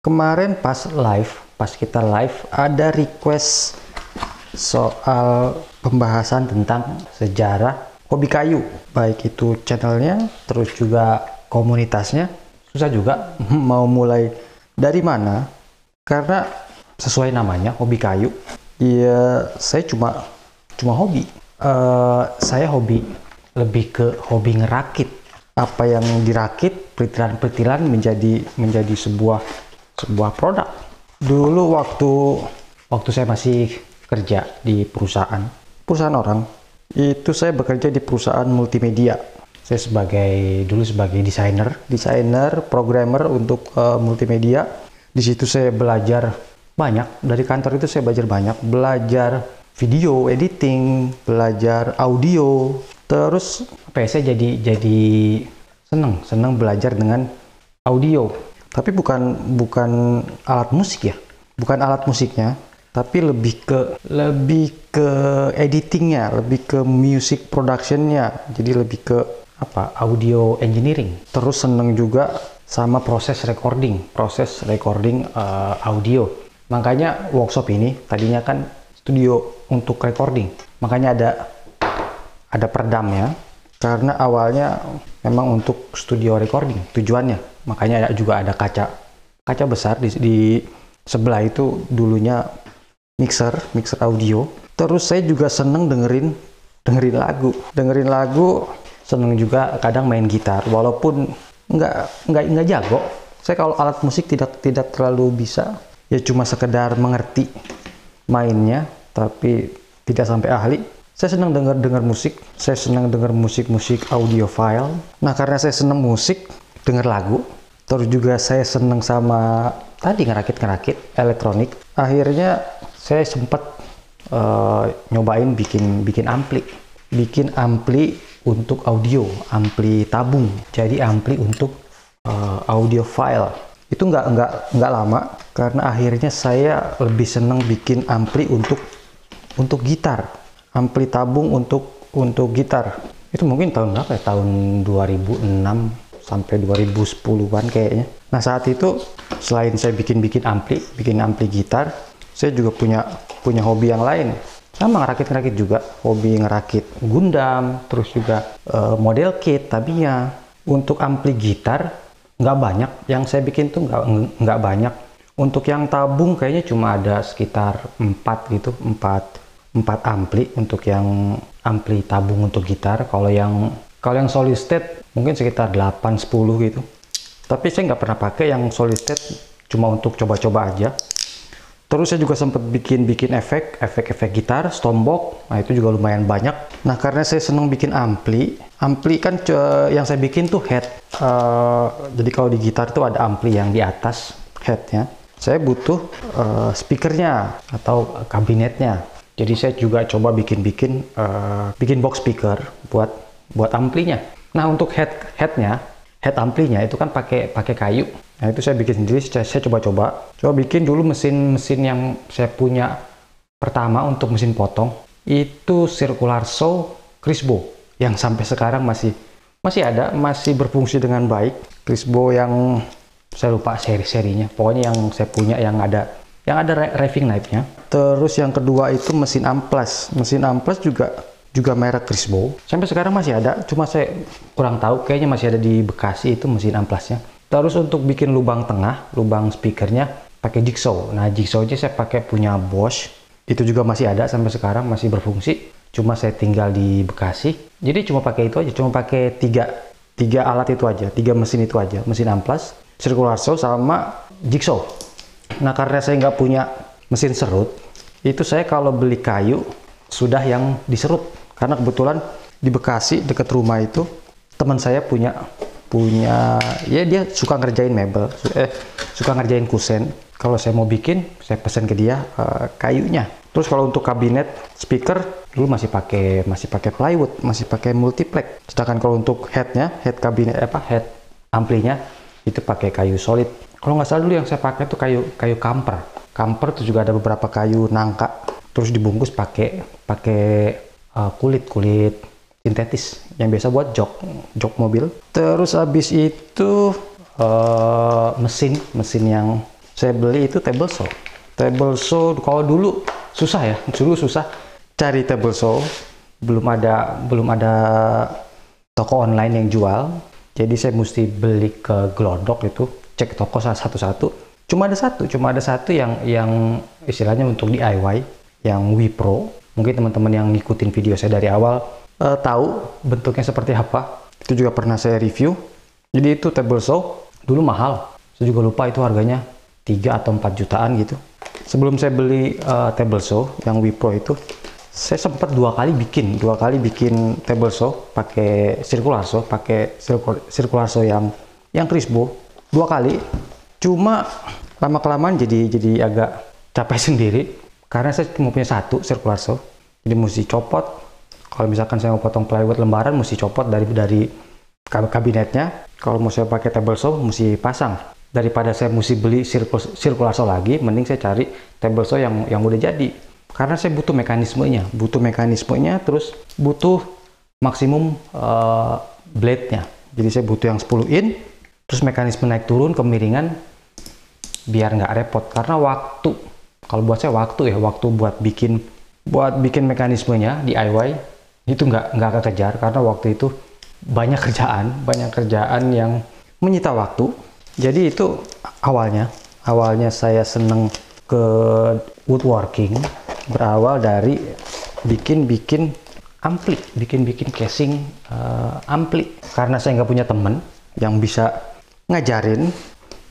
Kemarin pas kita live ada request soal pembahasan tentang sejarah hobi kayu, baik itu channelnya, terus juga komunitasnya. Susah juga mau mulai dari mana, karena sesuai namanya hobi kayu. Ya saya cuma hobi. Saya hobi lebih ke hobi ngerakit. Apa yang dirakit, peritilan-peritilan menjadi sebuah produk. Dulu waktu saya masih kerja di perusahaan orang, itu saya bekerja di perusahaan multimedia. Saya dulu sebagai desainer, programmer untuk multimedia. Di situ saya belajar banyak. Dari kantor itu saya belajar video editing, belajar audio. Terus saya jadi seneng belajar dengan audio. Tapi bukan alat musik ya, bukan alat musiknya, tapi lebih ke editingnya, lebih ke music productionnya. Jadi lebih ke audio engineering. Terus seneng juga sama proses recording audio. Makanya workshop ini tadinya kan studio untuk recording. Makanya ada peredamnya, karena awalnya memang untuk studio recording tujuannya. Makanya juga ada kaca besar di sebelah itu dulunya mixer audio. Terus saya juga seneng dengerin lagu, seneng juga kadang main gitar, walaupun nggak jago. Saya kalau alat musik tidak terlalu bisa, ya cuma sekedar mengerti mainnya, tapi tidak sampai ahli. Saya senang dengar musik. Saya senang dengar musik audiophile. Nah, karena saya senang musik, dengar lagu, terus juga saya senang sama tadi ngerakit elektronik. Akhirnya saya sempat nyobain bikin ampli untuk audio, ampli tabung. Jadi ampli untuk audiophile. Itu nggak lama, karena akhirnya saya lebih senang bikin ampli untuk gitar. Ampli tabung untuk gitar. Itu mungkin tahun berapa ya? Tahun 2006 sampai 2010-an kayaknya. Nah, saat itu selain saya bikin ampli gitar, saya juga punya hobi yang lain. Sama ngerakit juga, hobi ngerakit Gundam, terus juga model kit. Tapi ya untuk ampli gitar nggak banyak. Yang saya bikin tuh nggak banyak. Untuk yang tabung kayaknya cuma ada sekitar 4 ampli untuk yang ampli tabung untuk gitar. Kalau yang solid state mungkin sekitar 8-10 gitu. Tapi saya nggak pernah pakai yang solid state, cuma untuk coba-coba aja. Terus saya juga sempat bikin efek gitar, Stombok. Nah, itu juga lumayan banyak. Nah, karena saya senang bikin ampli kan yang saya bikin tuh head. Jadi kalau di gitar tuh ada ampli yang di atas headnya. Saya butuh speakernya atau kabinetnya. Jadi saya juga coba bikin box speaker buat amplinya. Nah, untuk head amplinya itu kan pakai kayu. Nah, itu saya bikin sendiri. Saya coba bikin dulu mesin yang saya punya pertama untuk mesin potong itu Circular Saw Crisbo, yang sampai sekarang masih ada, masih berfungsi dengan baik. Crisbo yang saya lupa serinya. Pokoknya yang saya punya yang ada raving knife-nya. Terus yang kedua itu mesin amplas. Mesin amplas juga merek Crisbo. Sampai sekarang masih ada, cuma saya kurang tahu, kayaknya masih ada di Bekasi itu mesin amplasnya. Terus untuk bikin lubang tengah, lubang speakernya pakai jigsaw. Nah, jigsaw-nya saya pakai punya Bosch. Itu juga masih ada sampai sekarang, masih berfungsi. Cuma saya tinggal di Bekasi. Jadi cuma pakai itu aja, cuma pakai tiga alat itu aja, 3 mesin itu aja. Mesin amplas, circular saw, sama jigsaw. Nah, karena saya nggak punya mesin serut, itu saya kalau beli kayu sudah yang diserut. Karena kebetulan di Bekasi dekat rumah itu teman saya punya ya dia suka ngerjain mebel, suka ngerjain kusen. Kalau saya mau bikin, saya pesan ke dia kayunya. Terus kalau untuk kabinet speaker dulu masih pakai plywood, masih pakai multiplex. Sedangkan kalau untuk head amplinya itu pakai kayu solid. Kalau nggak salah dulu yang saya pakai itu kayu kamper. Kamper itu juga ada beberapa kayu nangka. Terus dibungkus pakai kulit sintetis yang biasa buat jok mobil. Terus habis itu mesin yang Saya beli itu table saw. Table saw kalau dulu susah ya, dulu susah cari table saw. Belum ada toko online yang jual. Jadi saya mesti beli ke Glodok itu, cek toko satu-satu. Cuma ada satu yang istilahnya untuk DIY, yang Wipro. Mungkin teman-teman yang ngikutin video saya dari awal tahu bentuknya seperti apa. Itu juga pernah saya review. Jadi itu table saw dulu mahal. Saya juga lupa itu harganya 3 atau 4 jutaan gitu. Sebelum saya beli table saw yang Wipro itu, saya sempat dua kali bikin table saw pakai circular saw yang Crispo 2 kali. Cuma lama kelamaan jadi agak capek sendiri karena saya cuma punya satu circular saw. Jadi mesti copot. Kalau misalkan saya mau potong plywood lembaran, mesti copot dari kabinetnya. Kalau mau saya pakai table saw, mesti pasang. Daripada saya mesti beli circular saw lagi, mending saya cari table saw yang udah jadi. Karena saya butuh mekanismenya, terus butuh maksimum blade-nya. Jadi saya butuh yang 10 in, terus mekanisme naik turun kemiringan biar nggak repot. Karena waktu, kalau buat saya waktu buat bikin mekanismenya DIY itu nggak kekejar karena waktu itu banyak kerjaan yang menyita waktu. Jadi itu awalnya saya seneng ke woodworking. Berawal dari bikin casing ampli. Karena saya nggak punya temen yang bisa ngajarin,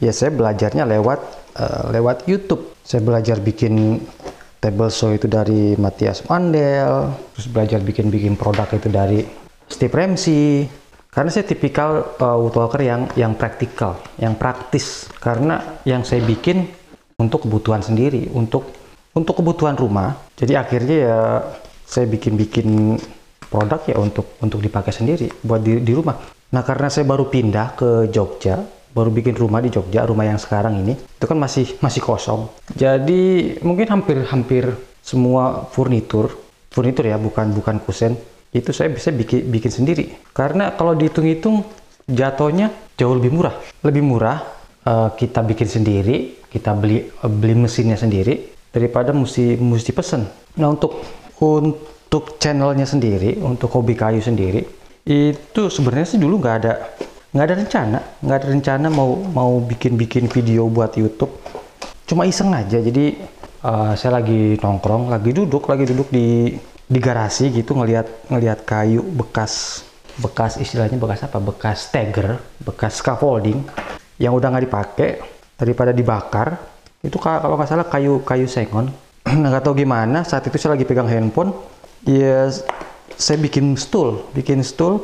ya saya belajarnya lewat YouTube. Saya belajar bikin table saw itu dari Matthias Mandel, terus belajar bikin produk itu dari Steve Ramsey. Karena saya tipikal woodworker yang praktikal, yang praktis. Karena yang saya bikin untuk kebutuhan sendiri, untuk kebutuhan rumah. Jadi akhirnya ya saya bikin produk ya untuk dipakai sendiri buat di rumah. Nah, karena saya baru pindah ke Jogja, baru bikin rumah di Jogja, rumah yang sekarang ini itu kan masih kosong. Jadi mungkin hampir semua furnitur ya, bukan kusen, itu saya bisa bikin sendiri. Karena kalau dihitung-hitung jatuhnya jauh lebih murah. Kita bikin sendiri, kita beli mesinnya sendiri daripada mesti pesen. Nah, untuk channelnya sendiri, untuk hobi kayu sendiri, itu sebenarnya sih dulu nggak ada rencana mau bikin video buat YouTube. Cuma iseng aja. Jadi saya lagi nongkrong, lagi duduk di garasi gitu, ngelihat kayu bekas istilahnya bekas steger, bekas scaffolding yang udah nggak dipakai, daripada dibakar. Itu kalau nggak salah kayu sengon. Nggak tahu gimana, saat itu saya lagi pegang handphone, ya saya bikin stool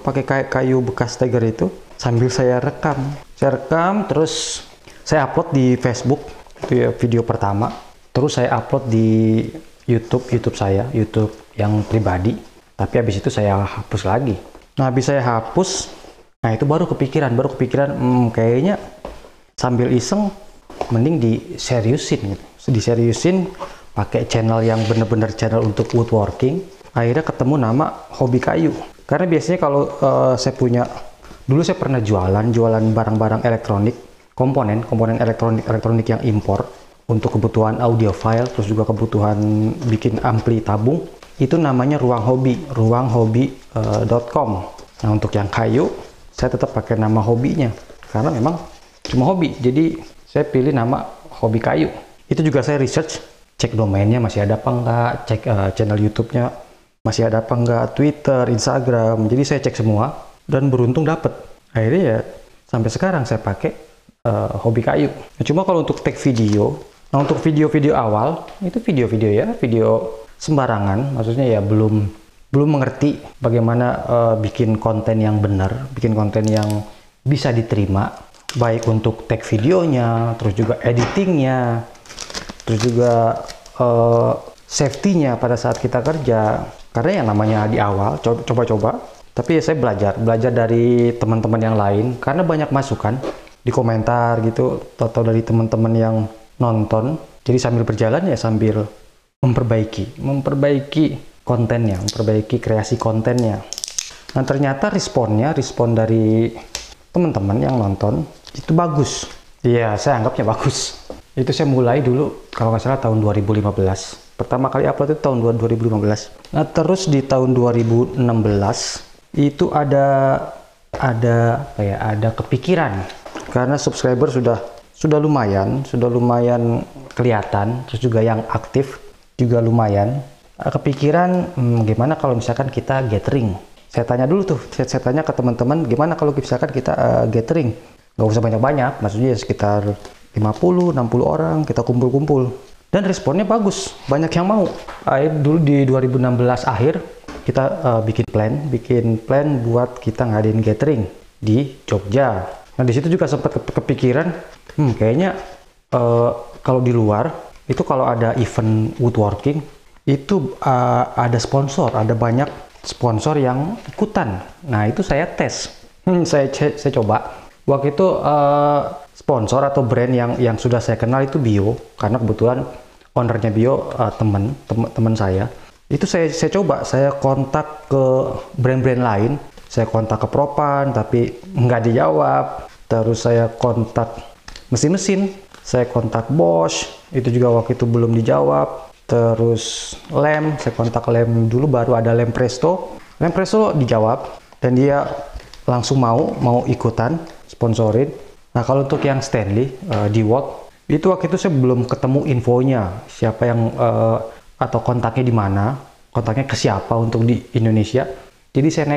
pakai kayu bekas steger itu sambil saya rekam, terus saya upload di Facebook. Itu ya video pertama. Terus saya upload di YouTube saya, YouTube yang pribadi. Tapi habis itu saya hapus lagi. Nah, habis saya hapus, nah itu baru kepikiran kayaknya sambil iseng mending diseriusin pakai channel yang bener-bener channel untuk woodworking. Akhirnya ketemu nama Hobi Kayu. Karena biasanya kalau dulu saya pernah jualan barang-barang elektronik, komponen elektronik yang impor untuk kebutuhan audiophile, terus juga kebutuhan bikin ampli tabung. Itu namanya ruanghobi.com. Nah, untuk yang kayu saya tetap pakai nama hobinya karena memang cuma hobi. Jadi saya pilih nama Hobi Kayu. Itu juga saya research, cek domainnya masih ada apa enggak, cek channel YouTube-nya masih ada apa enggak, Twitter, Instagram. Jadi saya cek semua dan beruntung dapet. Akhirnya ya sampai sekarang saya pakai Hobi Kayu. Nah, cuma kalau untuk take video, nah untuk video-video awal itu video sembarangan, maksudnya ya belum mengerti bagaimana bikin konten yang benar, bikin konten yang bisa diterima, baik untuk tag videonya, terus juga editingnya, terus juga safety-nya pada saat kita kerja. Karena yang namanya di awal coba-coba, tapi ya saya belajar dari teman-teman yang lain karena banyak masukan di komentar gitu, atau dari teman-teman yang nonton. Jadi sambil berjalan ya sambil memperbaiki kontennya, memperbaiki kreasi kontennya. Nah, ternyata respon dari teman-teman yang nonton itu bagus. Iya, saya anggapnya bagus. Itu saya mulai dulu kalau nggak salah tahun 2015. Pertama kali upload itu tahun 2015. Nah, terus di tahun 2016 itu ada kepikiran karena subscriber sudah lumayan kelihatan, terus juga yang aktif juga lumayan. Kepikiran gimana kalau misalkan kita gathering. Saya tanya dulu tuh, saya tanya ke teman-teman gimana kalau misalkan kita gathering. Nggak usah banyak-banyak, maksudnya sekitar 50-60 orang kita kumpul-kumpul. Dan responnya bagus, banyak yang mau. Dulu di 2016 akhir kita bikin plan buat kita ngadain gathering di Jogja. Nah di situ juga sempat kepikiran, kayaknya kalau di luar itu kalau ada event woodworking itu ada sponsor, ada banyak sponsor yang ikutan. Nah itu saya tes, saya coba. Waktu itu sponsor atau brand yang sudah saya kenal itu Bio, karena kebetulan ownernya Bio teman saya. Itu saya coba, saya kontak ke brand-brand lain, saya kontak ke Propan tapi nggak dijawab. Terus saya kontak mesin-mesin, saya kontak Bosch, itu juga waktu itu belum dijawab. Terus lem, saya kontak lem dulu, baru ada lem Presto. Lem Presto dijawab dan dia langsung mau ikutan sponsorin. Nah kalau untuk yang Stanley di Watt, itu waktu itu saya belum ketemu infonya siapa yang atau kontaknya di mana, kontaknya ke siapa untuk di Indonesia. Jadi saya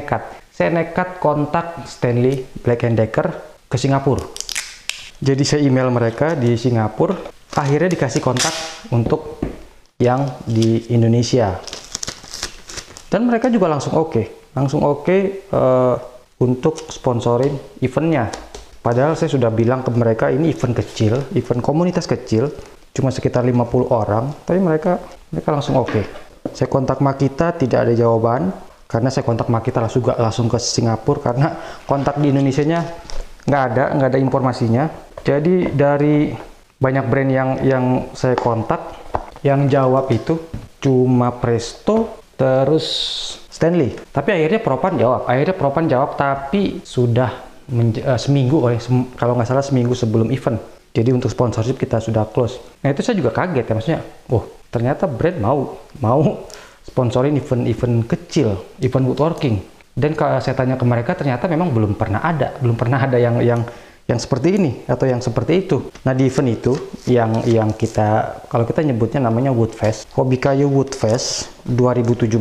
nekat kontak Stanley Black & Decker ke Singapura. Jadi saya email mereka di Singapura, akhirnya dikasih kontak untuk yang di Indonesia. Dan mereka juga langsung oke untuk sponsorin eventnya. Padahal saya sudah bilang ke mereka ini event kecil, event komunitas kecil, cuma sekitar 50 orang, tapi mereka langsung oke. Saya kontak Makita, tidak ada jawaban, karena saya kontak Makita langsung ke Singapura, karena kontak di Indonesianya nggak ada informasinya. Jadi dari banyak brand yang saya kontak, yang jawab itu cuma Presto, terus Stanley. Tapi akhirnya Propan jawab, tapi sudah seminggu, kalau nggak salah seminggu sebelum event. Jadi untuk sponsorship kita sudah close. Nah itu saya juga kaget ya, maksudnya, ternyata brand mau sponsorin event kecil, event woodworking. Dan kalau saya tanya ke mereka, ternyata memang belum pernah ada yang seperti ini atau yang seperti itu. Nah di event itu yang kalau kita nyebutnya namanya Woodfest, Hobi Kayu Woodfest 2017.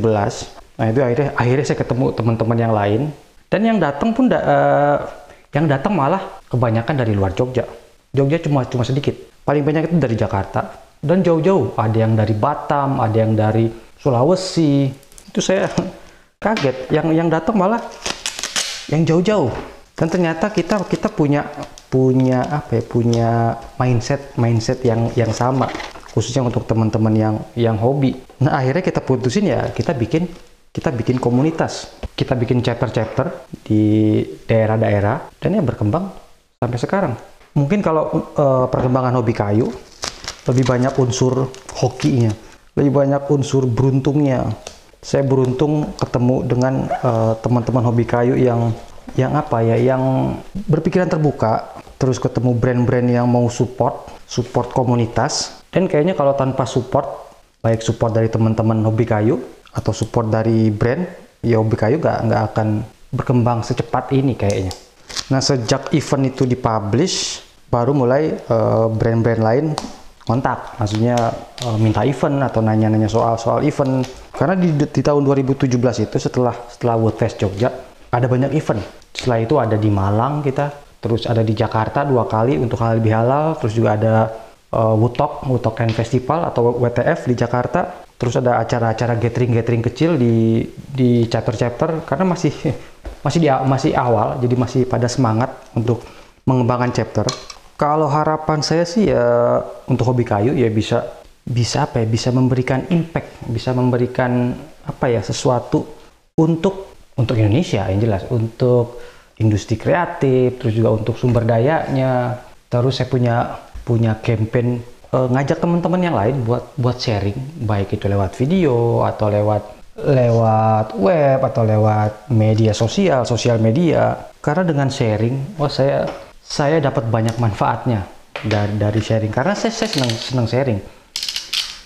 Nah itu akhirnya saya ketemu teman-teman yang lain, dan yang datang pun malah kebanyakan dari luar Jogja. Jogja cuma sedikit, paling banyak itu dari Jakarta dan jauh-jauh. Ada yang dari Batam, ada yang dari Sulawesi. Itu saya kaget, yang datang malah yang jauh-jauh. Dan ternyata kita punya mindset yang sama, khususnya untuk teman-teman yang hobi. Nah akhirnya kita putusin ya kita bikin komunitas, kita bikin chapter di daerah-daerah, dan ya berkembang sampai sekarang. Mungkin kalau perkembangan hobi kayu lebih banyak unsur hokinya, lebih banyak unsur beruntungnya. Saya beruntung ketemu dengan teman-teman hobi kayu yang berpikiran terbuka, terus ketemu brand-brand yang mau support komunitas. Dan kayaknya kalau tanpa support, baik support dari teman-teman hobi kayu atau support dari brand, ya hobi kayu nggak akan berkembang secepat ini kayaknya. Nah sejak event itu dipublish, baru mulai brand-brand lain kontak, maksudnya minta event atau nanya-nanya soal event. Karena di tahun 2017 itu setelah Woodfest Jogja ada banyak event. Setelah itu ada di Malang kita, terus ada di Jakarta 2 kali untuk halal bihalal, terus juga ada Woodtalk and Festival atau WTF di Jakarta. Terus ada acara-acara gathering kecil di chapter karena masih awal, jadi masih pada semangat untuk mengembangkan chapter. Kalau harapan saya sih ya untuk hobi kayu ya bisa memberikan impact, bisa memberikan sesuatu untuk Indonesia yang jelas, untuk industri kreatif, terus juga untuk sumber dayanya. Terus saya punya campaign ngajak teman-teman yang lain buat sharing, baik itu lewat video atau lewat web atau lewat media sosial media. Karena dengan sharing, saya dapat banyak manfaatnya. dari sharing, karena saya senang sharing.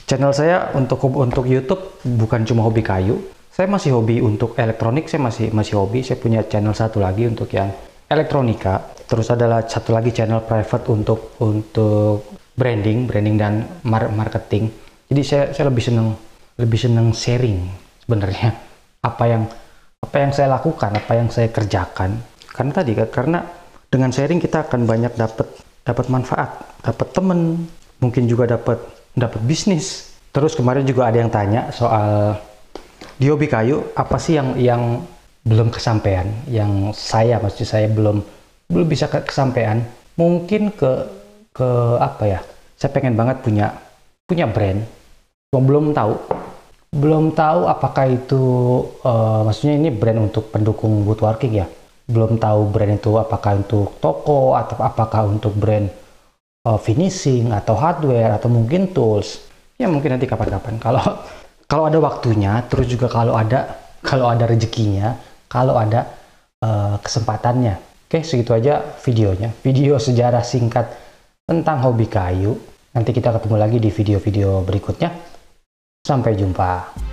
Channel saya untuk YouTube bukan cuma hobi kayu, saya masih hobi untuk elektronik, saya masih hobi. Saya punya channel satu lagi untuk yang elektronika, terus adalah satu lagi channel private untuk branding dan marketing. Jadi saya lebih senang sharing sebenarnya, apa yang saya lakukan, apa yang saya kerjakan. Karena dengan sharing kita akan banyak dapat manfaat, dapat temen, mungkin juga dapat bisnis. Terus kemarin juga ada yang tanya soal di hobi kayu, apa sih yang belum kesampaian, yang maksud saya belum bisa kesampaian. Mungkin ke apa ya, saya pengen banget punya brand. Belum tahu apakah itu maksudnya ini brand untuk pendukung woodworking ya. Belum tahu brand itu apakah untuk toko atau apakah untuk brand finishing atau hardware atau mungkin tools. Ya mungkin nanti kapan-kapan kalau ada waktunya, terus juga kalau ada rezekinya, kalau ada kesempatannya. Oke, segitu aja videonya. Video sejarah singkat tentang hobi kayu. Nanti kita ketemu lagi di video-video berikutnya. Sampai jumpa.